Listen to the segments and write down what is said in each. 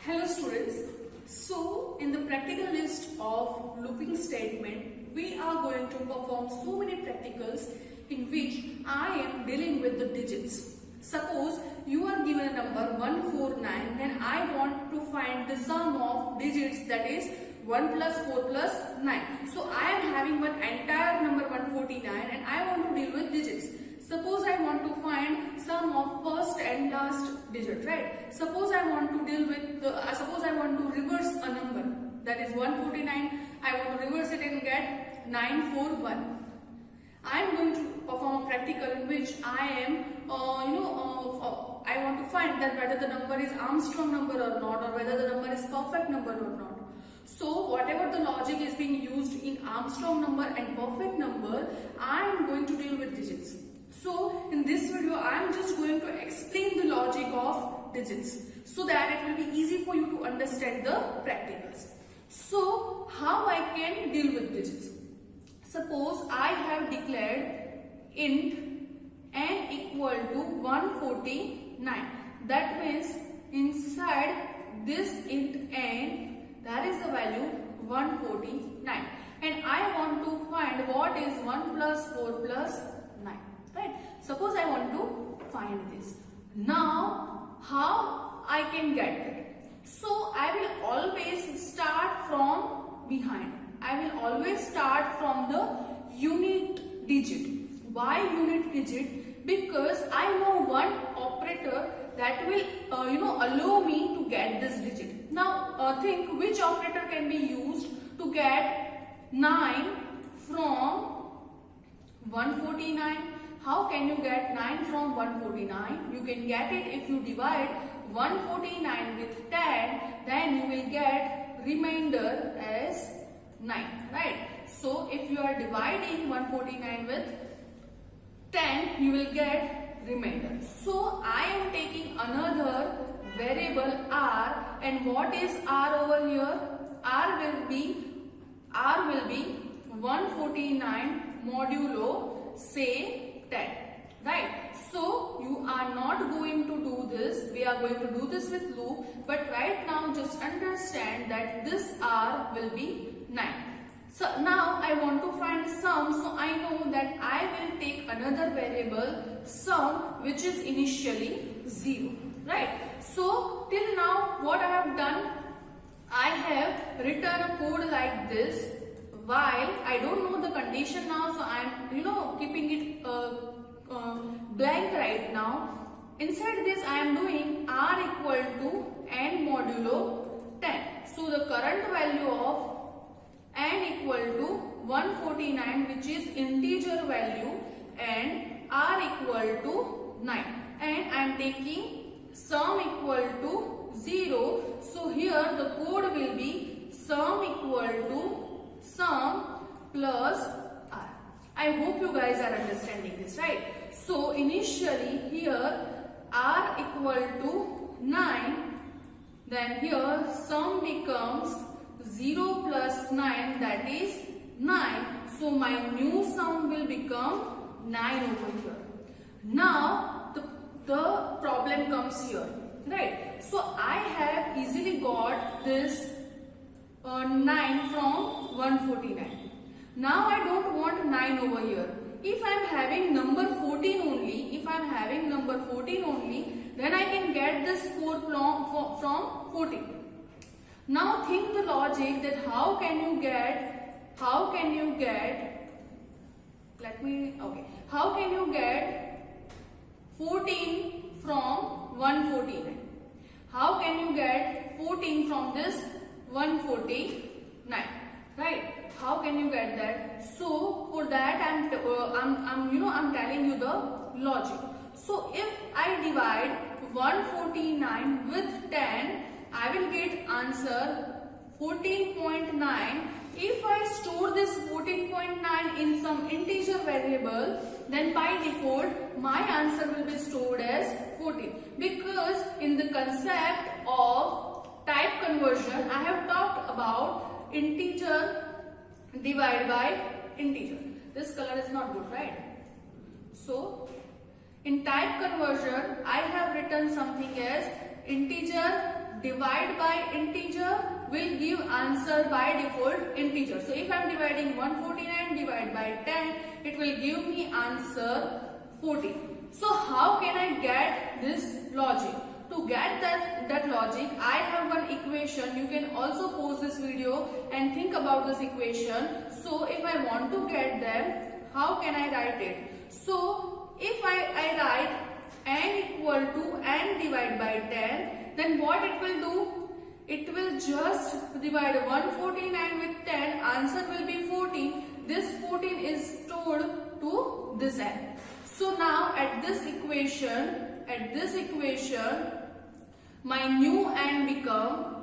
Hello students, so in the practical list of looping statement, we are going to perform so many practicals in which I am dealing with the digits. Suppose you are given a number 149, then I want to find the sum of digits, that is 1 plus 4 plus 9. So I am having one entire number 149 and I want to deal with digits. Suppose I want to find sum of first and last digit, right? Suppose I want to deal with suppose I want to reverse a number, that is 149. I want to reverse it and get 941. I am going to perform a practical in which I am, I want to find that whether the number is Armstrong number or not, or whether the number is perfect number or not. So whatever the logic is being used in Armstrong number and perfect number, I am going to deal with digits. So in this video, I am just going to explain the logic of digits so that it will be easy for you to understand the practicals. So how I can deal with digits? Suppose I have declared int n equal to 149. That means inside this int n, there is a value 149. And I want to find what is 1 plus 4 plus 9. Right? Suppose I want to find this. Now, how I can get it? So, I will always start from behind. I will always start from the unit digit. Why unit digit? Because I know one operator that will allow me to get this digit. Now, think which operator can be used to get 9 from 149. How can you get 9 from 149? You can get it if you divide 149 with 10, then you will get remainder as 9, right? So if you are dividing 149 with 10, you will get remainder. So I am taking another variable r, and what is r over here? R will be 149 modulo say 10, right? So you are not going to do this. We are going to do this with loop, but right now just understand that this r will be 9. So now I want to find sum, so I know that I will take another variable sum which is initially 0, right? So till now what I have done, I have written a code like this. While I don't know the condition now, so I am keeping it blank right now. Inside this I am doing r equal to n modulo 10. So the current value of n equal to 149, which is integer value, and r equal to 9, and I am taking sum equal to 0. So here the code will be sum equal to sum plus r. I hope you guys are understanding this, right? So initially here r equal to 9, then here sum becomes 0 plus 9, that is 9. So my new sum will become 9 over here. Now the problem comes here, right? So I have easily got this 9 from 149. Now I don't want 9 over here. If I am having number 14 only, then I can get this 4 from 14. Now think the logic that how can you get how can you get, how can you get 14 from 149? How can you get 14 from this 149? Right? How can you get that? So for that I'm telling you the logic. So if I divide 149 with 10, I will get answer 14.9. If I store this 14.9 in some integer variable, then by default my answer will be stored as 14, because in the concept of type conversion I have talked about integer divide by integer. This color is not good, right? So in type conversion I have written something as integer divide by integer will give answer by default integer. So if I am dividing 149 divided by 10, it will give me answer 14. So how can I get this logic? To get that logic, I have one equation. You can also pause this video and think about this equation. So if I want to get them, how can I write it? So if I write n equal to n divided by 10, then what it will do? It will just divide 149 with 10, answer will be 14. This 14 is stored to this n. So now at this equation, my new n become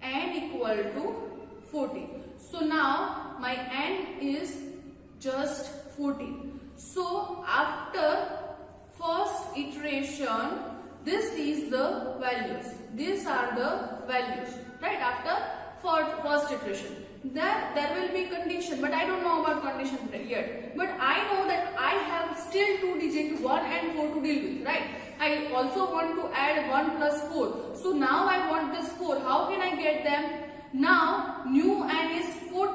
n equal to 14. So now my n is just 14. So after first iteration, this is the values. These are the values, right? After first iteration. There will be condition, but I don't know about condition yet. But I know that I have still 2 digits 1 and 4 to deal with, right? I also want to add 1 plus 4. So now I want this 4. How can I get them? Now new n is 4.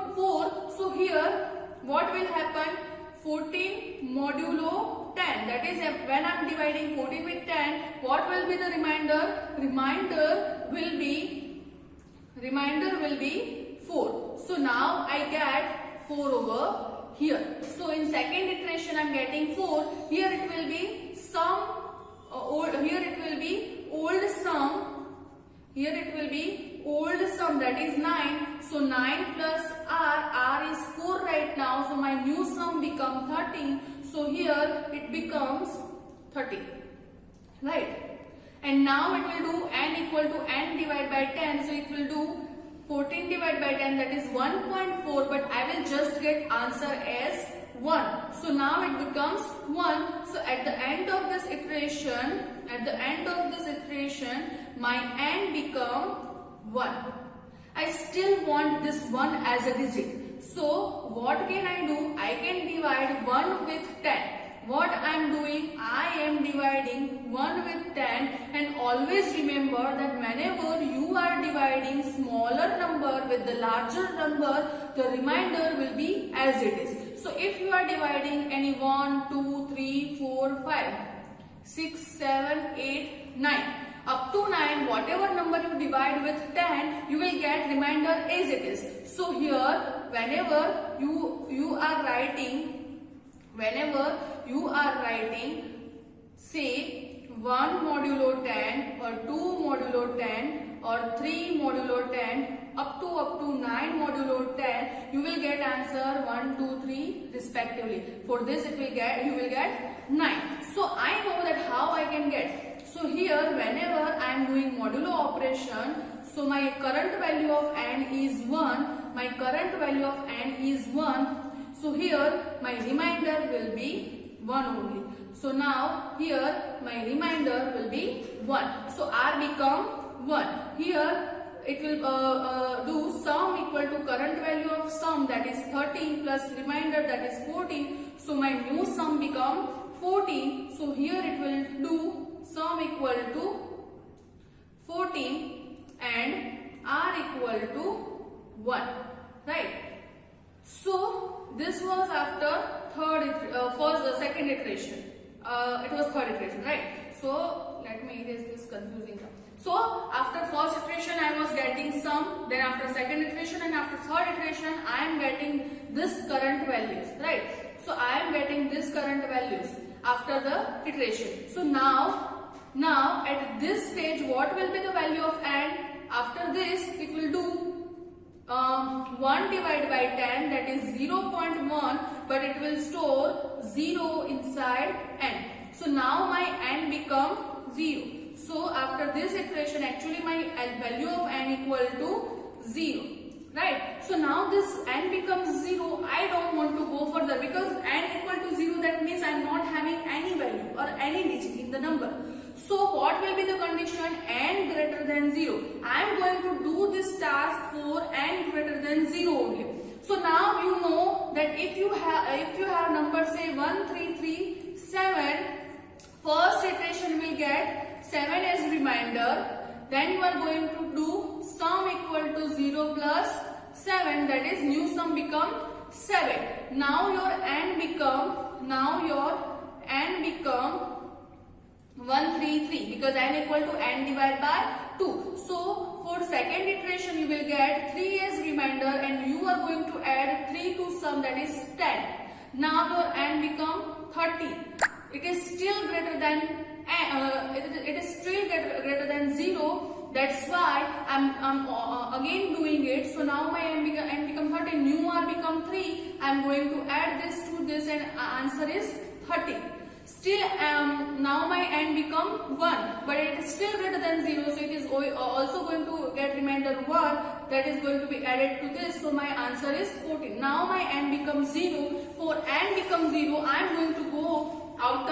So here what will happen? 14 modulo 10. That is when I am dividing 14 with 10. What will be the remainder? Remainder will be 4. So now I get 4 over here. So in second iteration I am getting 4. Here it will be sum. Here it will be old sum. Here it will be old sum, that is 9. So 9 plus r is 4 right now. So my new sum becomes 13. So here it becomes 13. Right? And now it will do n equal to n divided by 10. So it will do 14 divided by 10, that is 1.4, but I will just get answer as 1. So now it becomes 1. So at the end of this iteration, my n become 1. I still want this 1 as a digit. So what can I do? I can divide 1 with 10. What I am doing? I am dividing 1 with 10, and always remember that whenever you are dividing smaller number with the larger number, the remainder will be as it is. So if you are dividing any 1, 2, 3, 4, 5, 6, 7, 8, 9, up to 9, whatever number you divide with 10, you will get remainder as it is. So here, whenever you are writing, say 1 modulo 10 or 2 modulo 10 or 3 modulo 10 up to 9 modulo 10, you will get answer 1, 2, 3 respectively. For this you will get 9. So I know that how I can get. So here whenever I am doing modulo operation, so my current value of n is 1. So here my remainder will be 1 only. So now here my remainder will be 1. So r become 1. Here it will do sum equal to current value of sum, that is 13, plus remainder, that is 14. So my new sum become 14. So here it will do sum equal to 14 and r equal to 1. Right? So this was after second iteration. It was third iteration, right? So let me erase this confusing term. So after first iteration I was getting sum, then after second iteration and after third iteration I am getting this current values, right? So I am getting this current values after the iteration. So now at this stage what will be the value of n? After this it will do 1 divided by 10, that is 0.1, but it will store 0 inside n. So now my n become 0. So after this iteration actually my value of n equal to 0, right? So now this n becomes 0. I don't want to go further because n equal to 0, that means I am not having any value or any digit in the number. So what will be the condition? N greater than 0. I am going to do this task for n greater than 0 only. So now you know that if you have number say 1, 3, 3, 7, first iteration will get 7 as remainder. Then you are going to do sum equal to 0 plus 7, that is new sum become 7. Now your n become 133 because n equal to n divided by 2. So for second iteration you will get 3 as remainder and you are going to add 3 to sum, that is 10. Now your n become 30. It is still greater than greater than 0. That's why I'm again doing it. So now my n become 30, new r become 3. I'm going to add this to this and answer is 30. Still now my n become 1, but it is still greater than 0, so it is also going to get remainder 1, that is going to be added to this. So my answer is 14. Now my n becomes 0. For n becomes 0, I am going to go out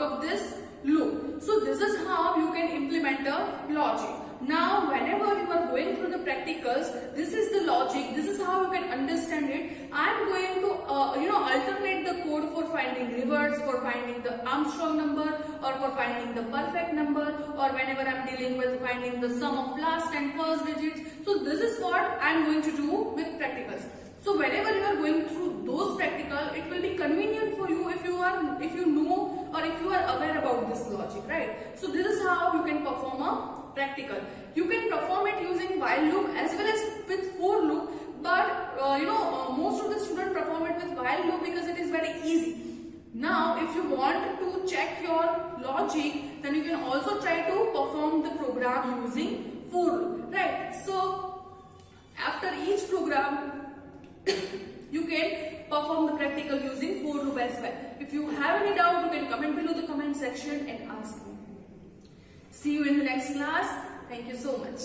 of this loop. So this is how you can implement a logic. Now whenever you are going through the practicals, this is the logic, this is how you can understand it. I am going to alternate the code for finding reverse, for finding the Armstrong number, or for finding the perfect number, or whenever I am dealing with finding the sum of last and first digits. So this is what I am going to do with practicals. So whenever you are going through those practical, it will be convenient for you if you know or if you are aware about this logic, right? So this is how you can perform a practical. You can perform it using while loop as well as with for loop, but most of the students perform it with while loop because it is very easy. Now if you want to check your logic, then you can also try to perform the program using for loop, right? So after each program you can perform the practical using for loop as well. If you have any doubt, you can comment below the comment section and ask me. See you in the next class. Thank you so much.